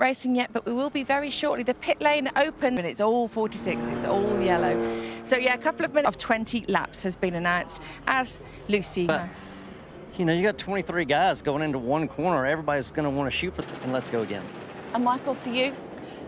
racing yet, but we will be very shortly. The pit lane open, and it's all 46, it's all yellow. So yeah, a couple of minutes of 20 laps has been announced as Lucy. You know, you got 23 guys going into one corner. Everybody's going to want to shoot for and let's go again. And Michael, for you?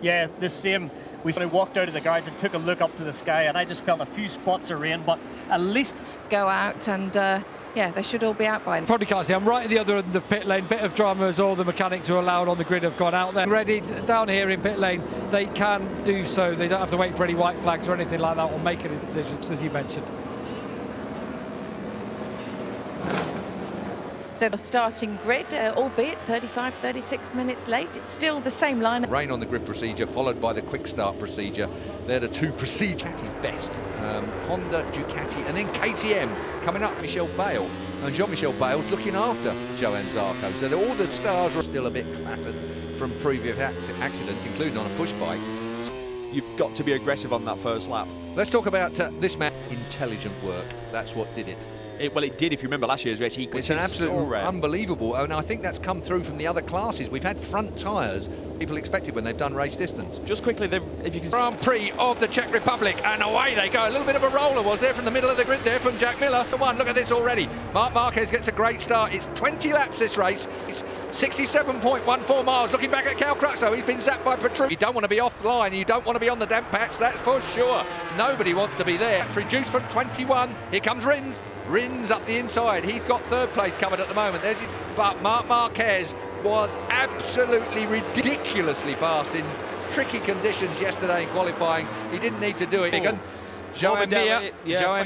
Yeah, the same. We sort of walked out of the garage and took a look up to the sky, and I just felt a few spots of rain, but at least go out and yeah, they should all be out by now. Probably can't see. I'm right at the other end of the pit lane. Bit of drama as all the mechanics who are allowed on the grid have gone out there. Ready down here in pit lane, they can do so. They don't have to wait for any white flags or anything like that or make any decisions, as you mentioned. So the starting grid, albeit 35, 36 minutes late, it's still the same line. Rain on the grid procedure, followed by the quick start procedure. They're the two procedures. Ducati's best. Honda, Ducati, and then KTM coming up. Michel Bale. And Jean-Michel Bale's looking after Johann Zarco. So all the stars are still a bit clattered from previous accidents, including on a push bike. You've got to be aggressive on that first lap. Let's talk about this man. Intelligent work. That's what did it. Well, it did. If you remember last year's race, it's an absolute unbelievable, and I think that's come through from the other classes. We've had front tyres people expected when they've done race distance. Just quickly, if you can... Grand Prix of the Czech Republic, and away they go. A little bit of a roller was there from the middle of the grid there from Jack Miller. The one, look at this already. Marc Marquez gets a great start. It's 20 laps this race. It's 67.14 miles. Looking back at Cal Crutchlow, he's been zapped by Petrucci. You don't want to be off the line, you don't want to be on the damp patch, that's for sure. Nobody wants to be there. It's reduced from 21. Here comes Rins. Rins up the inside. He's got third place covered at the moment. But Marc Marquez was absolutely ridiculously fast in tricky conditions yesterday in qualifying. He didn't need to do it. Joan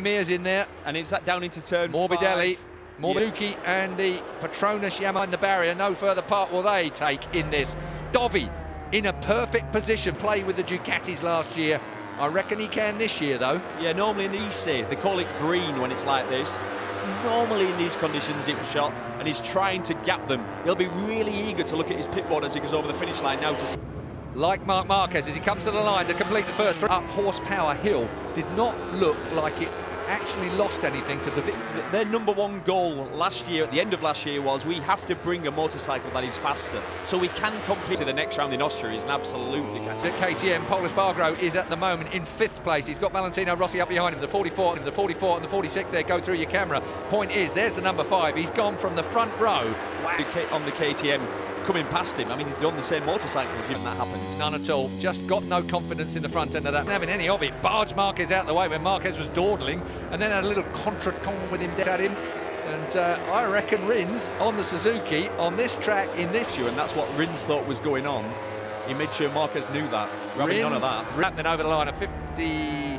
Mir's in there. And it's that down into turn Morbidelli. 5. Morbidelli and the Petronas Yamaha in the barrier. No further part will they take in this. Dovi in a perfect position. Played with the Ducatis last year. I reckon he can this year, though. Yeah, normally in the EC, they call it green when it's like this. Normally in these conditions, it was shot, and he's trying to gap them. He'll be really eager to look at his pit board as he goes over the finish line now to see. Like Marc Marquez, as he comes to the line to complete the first up horsepower hill, did not look like it actually lost anything to the... Their number one goal last year, at the end of last year, was we have to bring a motorcycle that is faster so we can compete to the next round in Austria. Is an absolutely catastrophic. KTM, Paul Espargaro is at the moment in 5th place. He's got Valentino Rossi up behind him. The 44 and the 44 and the 46 there go through your camera. Point is, there's the number 5. He's gone from the front row. Wow. On the KTM, coming past him. I mean, they're on the same motorcycles when that happens. None at all. Just got no confidence in the front end of that. Not having any of it. Barged Marquez out the way when Marquez was dawdling, and then had a little contretemps with him at him. And I reckon Rins on the Suzuki on this track in this year, and that's what Rins thought was going on. He made sure Marquez knew that. We're having none of that. Then over the line a 50.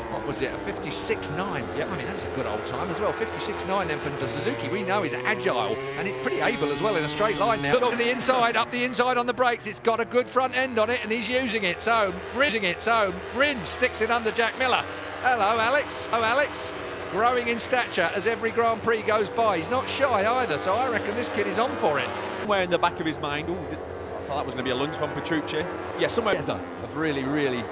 What was it? A 56.9. Yeah, I mean, that was a good old time as well. 56.9 then for the Suzuki. We know he's agile and it's pretty able as well in a straight line now. Look to the inside, up the inside on the brakes. It's got a good front end on it and he's using it. So, Rins sticks it under Jack Miller. Hello, Alex. Oh, Alex. Growing in stature as every Grand Prix goes by. He's not shy either, so I reckon this kid is on for it. Somewhere in the back of his mind, I thought that was going to be a lunge from Petrucci. Yeah, somewhere. Of really...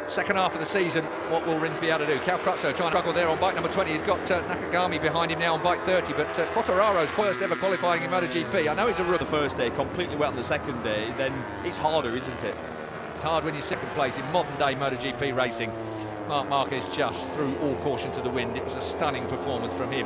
Second half of the season, what will Rins be able to do? Cal Crutchlow trying to struggle there on bike number 20. He's got Nakagami behind him now on bike 30, but Quartararo's first ever qualifying in MotoGP. I know he's a rookie. The first day, completely wet on the second day, then it's harder, isn't it? It's hard when you're second place in modern day MotoGP racing. Marc Marquez just threw all caution to the wind. It was a stunning performance from him.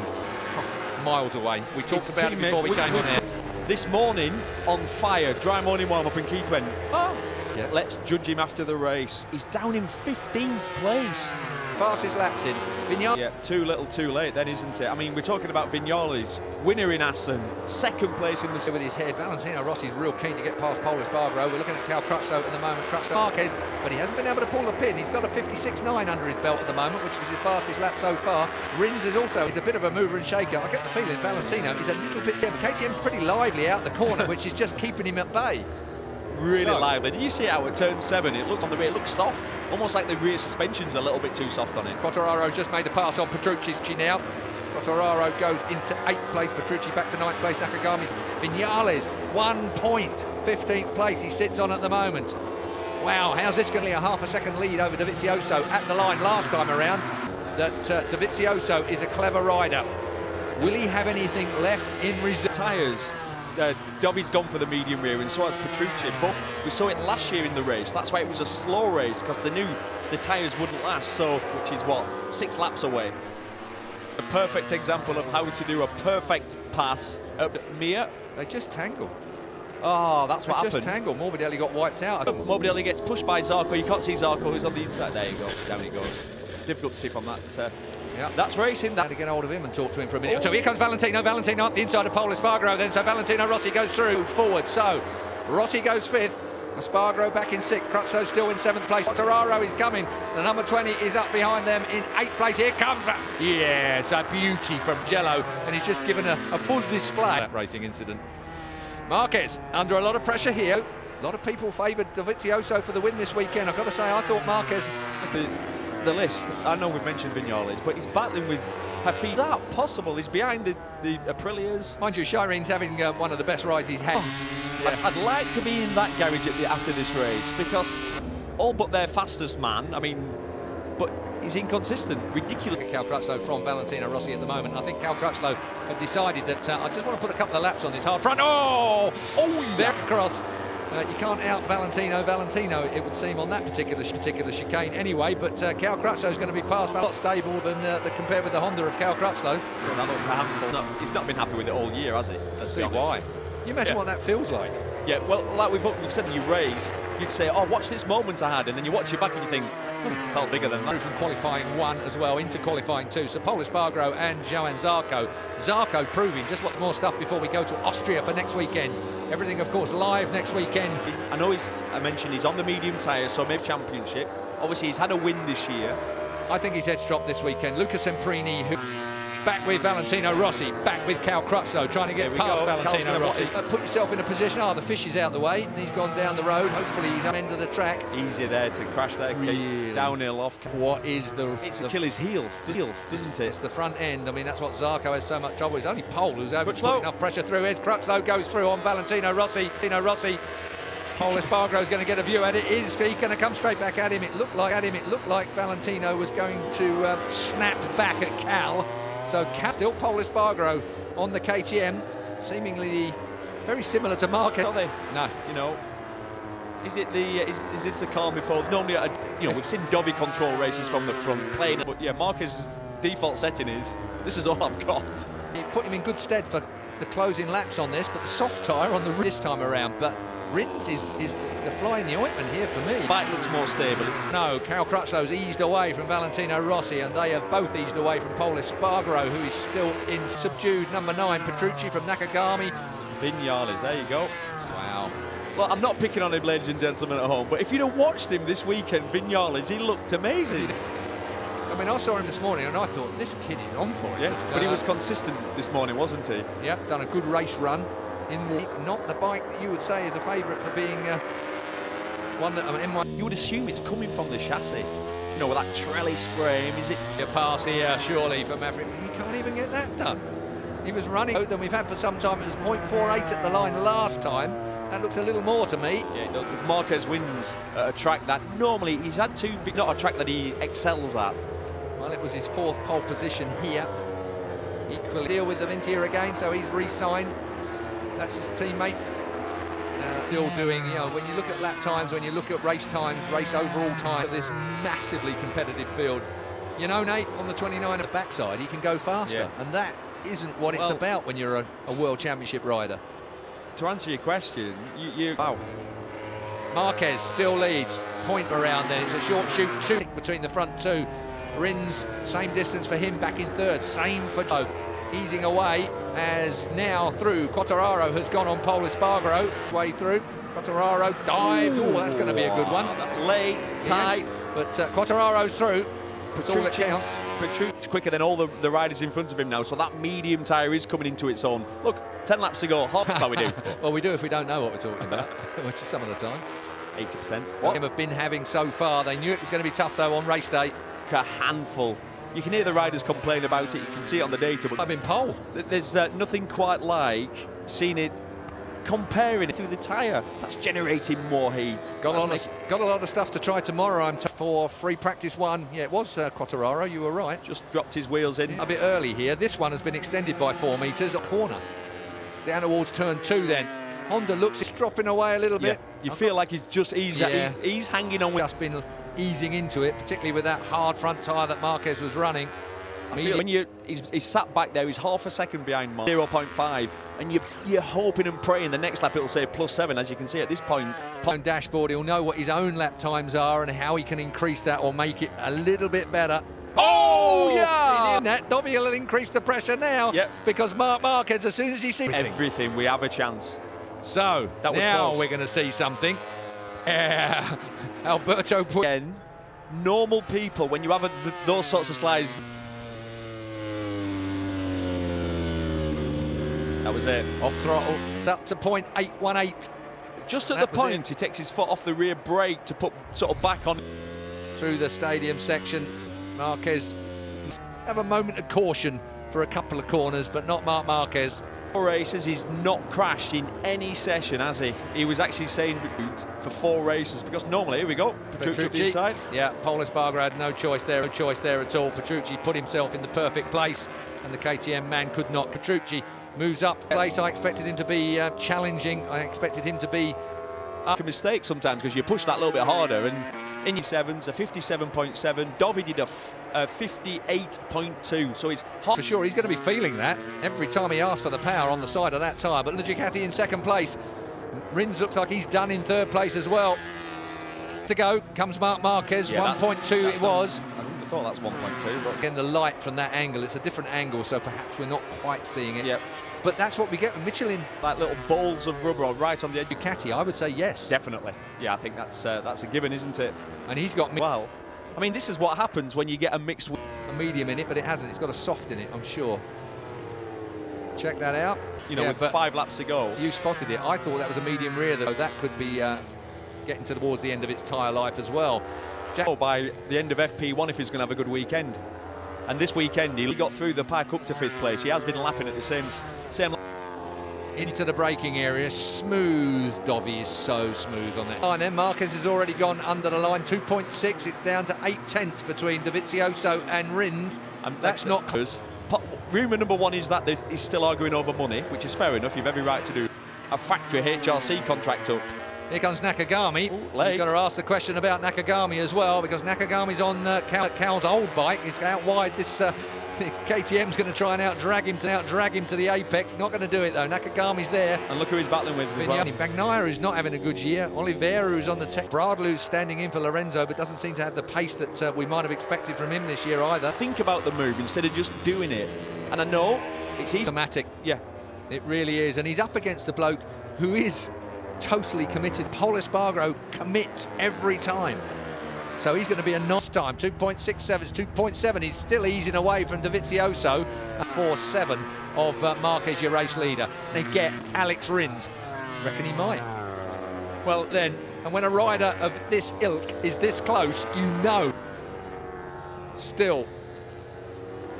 Miles away. We talked about it before we came on air. This morning, on fire, dry morning warm-up, and Keith went, oh, yeah. Let's judge him after the race. He's down in 15th place. Fastest laps in. Vignales. Yeah, too little, too late then, isn't it? I mean, we're talking about Vignales, winner in Assen, second place in the... With his head, Valentino Rossi's real keen to get past Paul Espargaro. We're looking at Cal Crutchlow at the moment. Crutchlow Marquez, but he hasn't been able to pull the pin. He's got a 56.9 under his belt at the moment, which is his fastest lap so far. Rins is also a bit of a mover and shaker. I get the feeling Valentino is a little bit... Yeah, KTM's pretty lively out the corner, which is just keeping him at bay. Really lively. Did you see how at turn 7 it looked on the rear? It looks soft, almost like the rear suspension's a little bit too soft on it. Quartararo's just made the pass on Petrucci's now. Quartararo goes into 8th place, Petrucci back to 9th place, Nakagami. Vignales, 1 point, 15th place he sits on at the moment. Wow, how's this going to be a half a second lead over Dovizioso at the line last time around? That Dovizioso is a clever rider. Will he have anything left in reserve? Tyres. Dobby's gone for the medium rear, and so has Petrucci. But we saw it last year in the race. That's why it was a slow race, because they knew the tyres wouldn't last. So, which is what, 6 laps away. A perfect example of how to do a perfect pass. Mia. They just tangle. Oh, that's what They happened. just tangle. Morbidelli got wiped out. Morbidelli gets pushed by Zarco. You can't see Zarco, who's on the inside. There you go. Down he goes. Difficult to see from that. Yeah. That's racing. Had to get hold of him and talk to him for a minute. So here comes Valentino. Valentino up the inside of Pol Espargaro then. So Valentino Rossi goes through forward. So Rossi goes 5th. Espargaro back in 6th. Crutchlow still in 7th place. Quartararo is coming. The number 20 is up behind them in 8th place. Here comes that. Yes, a beauty from Jello. And he's just given a full display. That racing incident. Marquez under a lot of pressure here. A lot of people favoured Dovizioso for the win this weekend. I've got to say, I thought Marquez... The list, I know we've mentioned Viñales, but he's battling with Hafiz. Is that possible? He's behind the Aprilias. Mind you, Shirene's having one of the best rides he's had. Yeah. I'd like to be in that garage after this race, because all but their fastest man, I mean, but he's inconsistent, ridiculous. Cal Crutchlow from Valentino Rossi at the moment. I think Cal Crutchlow have decided that I just want to put a couple of laps on this hard front. Oh, there across. You can't out Valentino, it would seem, on that particular chicane anyway, but Cal Crutchlow is going to be passed a lot stable than compared with the Honda of Cal Crutchlow. That looks a handful. No, he's not been happy with it all year, has he? Let's see why. You imagine what that feels like. Yeah, well, like we've said that you raced, you'd say, oh, watch this moment I had, and then you watch it back and you think, oh, felt bigger than that. From qualifying 1 as well into qualifying 2. So Pol Espargaro and Joan Zarco. Zarco proving just what more stuff before we go to Austria for next weekend. Everything, of course, live next weekend. I know I mentioned he's on the medium tyre, so maybe championship. Obviously, he's had a win this year. I think his head's dropped this weekend. Luca Semprini, who back with Valentino Rossi, back with Cal Crutchlow, trying to get past Valentino Rossi. Put yourself in a position. The fish is out the way, and he's gone down the road. Hopefully, he's at the end of the track. Easy there to crash there, really? Downhill off. What is the... It's Achilles' heel, doesn't it? It's the front end. I mean, that's what Zarco has so much trouble. It's only Pol who's able to put enough pressure through it. Crutchlow goes through on Valentino Rossi. Pol Espargaro is going to get a view at it. Is he going to come straight back at him? It looked like Valentino was going to snap back at Cal. So still Pol Espargaro on the KTM, seemingly very similar to Marquez. Are they? No. You know, is this the calm before? Normally, we've seen Dovi control races from the front plane, but yeah, Marquez's default setting is, this is all I've got. It put him in good stead for the closing laps on this, but the soft tyre on the this time around. But Rins is the fly in the ointment here for me. Bike looks more stable. No, Cal Crutchlow's eased away from Valentino Rossi, and they have both eased away from Pol Espargaro, who is still in subdued number 9. Petrucci from Nakagami. Viñales, there you go. Wow. Well, I'm not picking on him, ladies and gentlemen at home, but if you'd have watched him this weekend, Viñales, he looked amazing. I mean, I saw him this morning, and I thought, this kid is on for it. Yeah, but he was consistent this morning, wasn't he? Yeah, done a good race run. Not the bike that you would say is a favourite for being one that M1. You would assume it's coming from the chassis, you know, with that trellis frame. Is it a pass here, surely, for Maverick? He can't even get that done. He was running than we've had for some time. It was 0.48 at the line last time. That looks a little more to me. Yeah, it does. If Marquez wins at a track that normally he's had not a track that he excels at. Well, it was his 4th pole position here. Equally deal with the Vintier again, so he's re-signed. That's his teammate. Still doing, you know, when you look at lap times, when you look at race times, race overall time, this massively competitive field. You know, Nate, on the 29 at the backside, he can go faster, yeah. And that isn't what it's about when you're a World Championship rider. To answer your question, wow. Marquez still leads. Point around then. It's a short shoot between the front 2. Rins, same distance for him, back in 3rd. Same for Joe. Easing away as now through. Quartararo has gone on Pol Espargaro. Way through. Quartararo dived. Oh, that's going to be a good one. Late, tight. Yeah. But Quartararo's through. That's all that counts. Petrucci's quicker than all the riders in front of him now, so that medium tyre is coming into its own. Look, 10 laps to go. How we do? Well, we do if we don't know what we're talking about, which is some of the time. 80%. What they have been having so far. They knew it was going to be tough, though, on race day. A handful. You can hear the riders complain about it, you can see it on the data, but I've been pole. There's nothing quite like seeing it, comparing it through the tyre. That's generating more heat. Got a lot of stuff to try tomorrow. For free practice 1. Yeah, it was Quartararo, you were right. Just dropped his wheels in. A bit early here. This one has been extended by 4 metres. A corner. down towards turn 2 then. Honda looks, it's dropping away a little bit. You feel like he's just he's hanging on with. Just been easing into it, particularly with that hard front tyre that Marquez was running. I feel when he's sat back there, he's half a second behind Mark, 0.5, and you're hoping and praying the next lap it'll say +7, as you can see at this point. On dashboard, he'll know what his own lap times are and how he can increase that or make it a little bit better. Oh, yeah! That Dobby will increase the pressure now, because Marc Marquez, as soon as he sees everything, we have a chance. So that was now close. We're going to see something. Alberto put again. Normal people, when you have those sorts of slides. That was it. Off throttle, up to .818. Just at the point, he takes his foot off the rear brake to put sort of back on. Through the stadium section, Marquez have a moment of caution for a couple of corners, but not Marc Marquez. 4 races, he's not crashed in any session, has he? He was actually saying for 4 races, because normally, here we go, Petrucci up the inside. Yeah, Pol Espargaro had no choice there at all. Petrucci put himself in the perfect place, and the KTM man could not. Petrucci moves up place. I expected him to be challenging. I expected him to be a mistake sometimes, because you push that a little bit harder, and in your 7s, a 57.7. Dovi did a 58.2, so he's hot. For sure, he's going to be feeling that every time he asks for the power on the side of that tyre. But the Ducati in second place. Rins looks like he's done in third place as well. To go comes Marc Marquez, 1.2 it was. I wouldn't have thought that's 1.2, but again, the light from that angle, it's a different angle, so perhaps we're not quite seeing it. Yep. But that's what we get with Michelin. Like little balls of rubber right on the edge. Ducati, I would say yes. Definitely. Yeah, I think that's a given, isn't it? And he's got well, I mean, this is what happens when you get a mixed. A medium in it, but it hasn't. It's got a soft in it, I'm sure. Check that out. You know, with 5 laps to go. You spotted it. I thought that was a medium rear, though. That could be getting towards the end of its tyre life as well. By the end of FP1, if he's going to have a good weekend. And this weekend, he got through the pack up to 5th place. He has been lapping at the same. Into the braking area, smooth. Dovi is so smooth on that. And then Marquez has already gone under the line, 2.6. It's down to 0.8 between Dovizioso and Rins. And that's not close. Rumour number 1 is that he's still arguing over money, which is fair enough. You've every right to do a factory HRC contract up. Here comes Nakagami. You've got to ask the question about Nakagami as well, because Nakagami's on Cal's old bike. He's out wide. This KTM's going to try and outdrag him to the apex. Not going to do it though. Nakagami's there. And look who he's battling with. Well. Bagnaia, who's not having a good year. Oliveira, who's on the tech. Bradley's standing in for Lorenzo, but doesn't seem to have the pace that we might have expected from him this year either. Think about the move instead of just doing it. And I know it's easy. Automatic. Yeah, it really is. And he's up against the bloke who is totally committed. Pol Espargaro commits every time. So he's going to be a nice time. 2.67, 2.7. He's still easing away from Dovizioso. 4.7 of Marquez, your race leader. They get Alex Rins. Reckon he might. Well then, and when a rider of this ilk is this close, you know. Still,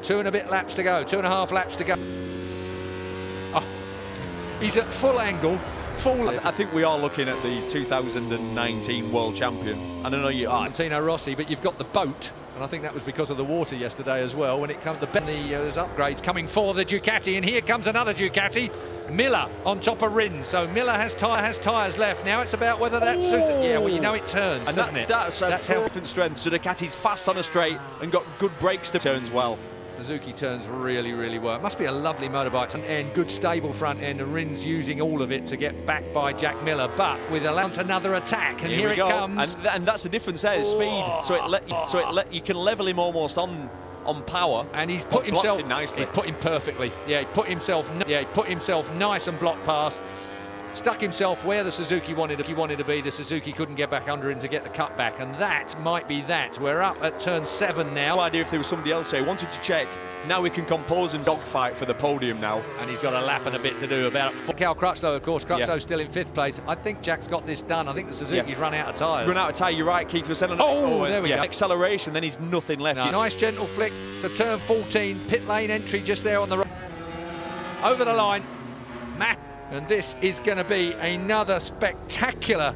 2 and a bit laps to go. 2.5 laps to go. Oh, he's at full angle. I think we are looking at the 2019 world champion. I don't know you are. Valentino Rossi, but you've got the boat, and I think that was because of the water yesterday as well. When it comes to there's upgrades coming for the Ducati, and here comes another Ducati. Miller on top of Rins, so Miller has tyres left. Now it's about whether that suits it. Yeah, well, you know it turns, and doesn't it? That's how different strength. So Ducati's fast on a straight and got good brakes to turns well. Suzuki turns really, really well. It must be a lovely motorbike and good stable front end, and Rins using all of it to get back by Jack Miller, but with another attack, and here it comes. And that's the difference there, speed. So you can level him almost on power. And he's put himself nicely. He put him perfectly. Yeah, he put himself nice and block past. Stuck himself where the Suzuki wanted to be. The Suzuki couldn't get back under him to get the cut back, and that might be that. We're up at turn 7 now. No idea if there was somebody else here. Wanted to check. Now we can compose him dogfight for the podium now. And he's got a lap and a bit to do about Cal Crutchlow, of course. Crutchlow's still in 5th place. I think Jack's got this done. I think the Suzuki's run out of tyres. Run out of tyre, you're right, Keith. Was saying there we go. Acceleration, then he's nothing left. No. Nice gentle flick to turn 14. Pit lane entry just there on the right. Over the line. Matt. And this is going to be another spectacular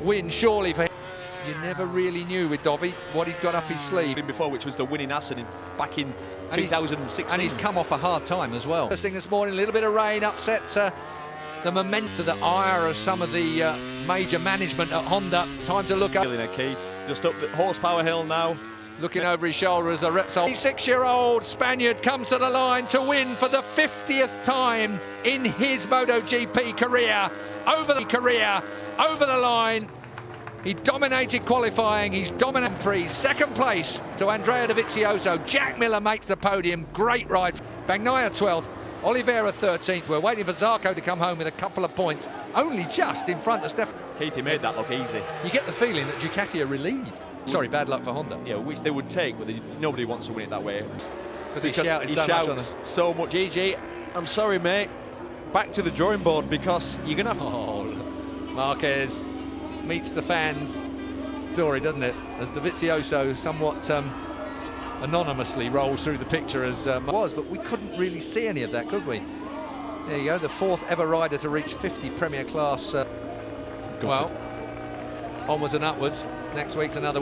win, surely, for him. You never really knew with Dobby what he'd got up his sleeve. Before, which was the winning asset back in 2016. And he's come off a hard time as well. First thing this morning, a little bit of rain upset the momentum, the ire of some of the major management at Honda. Time to look up. Keith, just up the horsepower hill now. Looking over his shoulder as a Repsol. 26-year-old Spaniard comes to the line to win for the 50th time in his MotoGP career. Over the line. He dominated qualifying, he's dominated Prix. Second place to Andrea Dovizioso. Jack Miller makes the podium. Great ride. Bagnaia 12th, Oliveira 13th. We're waiting for Zarco to come home with a couple of points, only just in front of Stefan. Keith, he made that look easy. You get the feeling that Ducati are relieved. Sorry, bad luck for Honda. Yeah, which they would take, but nobody wants to win it that way. Because he shouts so much. GG, I'm sorry, mate. Back to the drawing board, because you're going to have... Oh, Marquez meets the fans. Story, doesn't it? As Dovizioso somewhat anonymously rolls through the picture as was, but we couldn't really see any of that, could we? There you go, the 4th ever rider to reach 50 Premier Class. Well, onwards and upwards. Next week's another